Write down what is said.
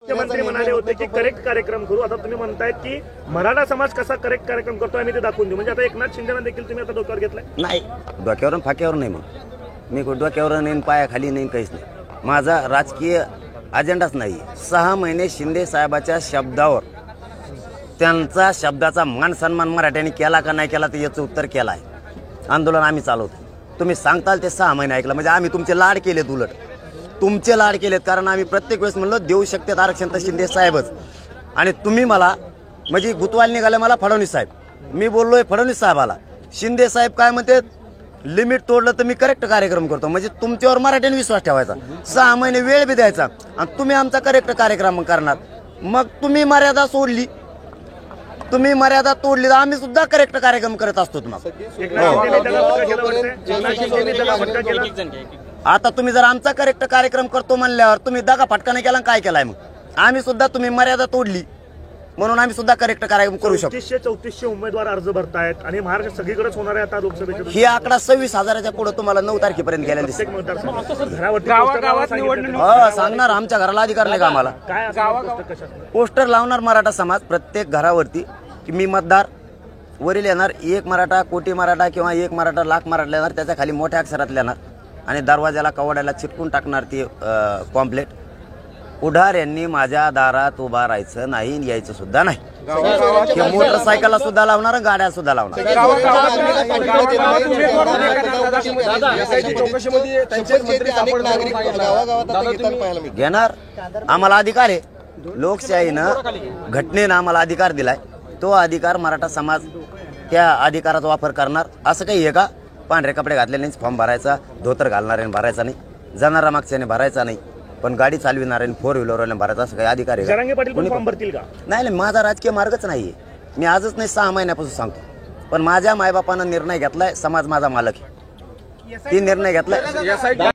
मुख्यमंत्री म्हणाले होते की करेक्ट कार्यक्रम करू. आता तुम्ही म्हणतायत की मराठा समाज कसा करेक्ट कार्यक्रम करतो आम्ही ते दाखवून देऊ. म्हणजे आता एकनाथ शिंदेना देखील तुम्ही आता डोक्यावर घेतलाय? नाही, डोक्यावर फाक्यावर नाही. मग मी डोक्यावर नाही, पायाखाली नाही, काहीच नाही. माझा राजकीय अजेंडाच नाही. 6 महिने शिंदे साहेबाच्या शब्दावर, त्यांचा शब्दाचा मान सन्मान मराठ्यांनी केला का नाही केला तर याचं उत्तर केलं आहे. आंदोलन आम्ही चालवतो. तुम्ही सांगताल ते 6 महिने ऐकलं म्हणजे आम्ही तुमचे लाड केलेत. उलट तुमचे लाड केलेत. कारण आम्ही प्रत्येक वेळेस म्हणलो देऊ शकतात आरक्षण तर शिंदे साहेबच. आणि तुम्ही मला म्हणजे गुतवाल निघाले मला फडणवीस साहेब. मी बोललोय फडणवीस साहेबाला. शिंदे साहेब काय म्हणते लिमिट तोडलं तर मी करेक्ट कार्यक्रम करतो. म्हणजे तुमच्यावर मराठ्याने विश्वास ठेवायचा. 6 महिने वेळ बी द्यायचा आणि तुम्ही आमचा करेक्ट कार्यक्रम करणार. मग तुम्ही मर्यादा सोडली, तुम्ही मर्यादा तोडली तर आम्ही सुद्धा करेक्ट कार्यक्रम करत असतो. आता तुम्ही जर आमचा करेक्ट कार्यक्रम करतो म्हणल्यावर तुम्ही दगा फटका नाही केला काय केलाय? मग आम्ही सुद्धा तुम्ही मर्यादा तोडली म्हणून आम्ही सुद्धा करेक्ट कार्यक्रम करू शकतो. 3400 उमेदवार अर्ज भरतायत आणि महाराष्ट्र सगळीकडेच होणार आहे आता लोकसभेच्या. ही आकडा 26,000च्या पुढे तुम्हाला 9 तारखेपर्यंत गेल्या दिसते. सांगणार आमच्या घराला अधिकार नाही का आम्हाला? पोस्टर लावणार मराठा समाज प्रत्येक घरावरती की मी मतदार. वरील येणार 1 मराठा कोटी मराठा किंवा 1 मराठा लाख मराठा येणार. त्याच्या खाली मोठ्या अक्षरात लिहिणार आणि दरवाजाला कवड्याला चिटकून टाकणार ती पॉम्पलेट. पुढाऱ्यांनी माझ्या दारात उभा राहायचं नाही, यायचं सुद्धा नाही. मोटरसायकलला सुद्धा लावणार, गाड्या सुद्धा लावणार. घेणार आम्हाला अधिकार आहे. लोकशाहीनं घटनेनं आम्हाला अधिकार दिलाय. तो अधिकार मराठा समाज त्या अधिकाराचा वापर करणार. असं काही आहे का? पांढरे कपडे घातल्यानेच फॉर्म भरायचा, धोतर घालणाऱ्याने भरायचा नाही, जाणारा मागच्याने भरायचा नाही, पण गाडी चालविणाऱ्याने 4 व्हीलरवाल्याने भरायचा. असं काही अधिकार आहे? जरांगे पाटील पण फॉर्म भरतील का? नाही, माझा राजकीय मार्गच नाहीये. मी आजच नाही 6 महिन्यापासून सांगतो. पण माझ्या मायबापानं निर्णय घेतलाय, समाज माझा मालक आहे. ती निर्णय घेतलाय.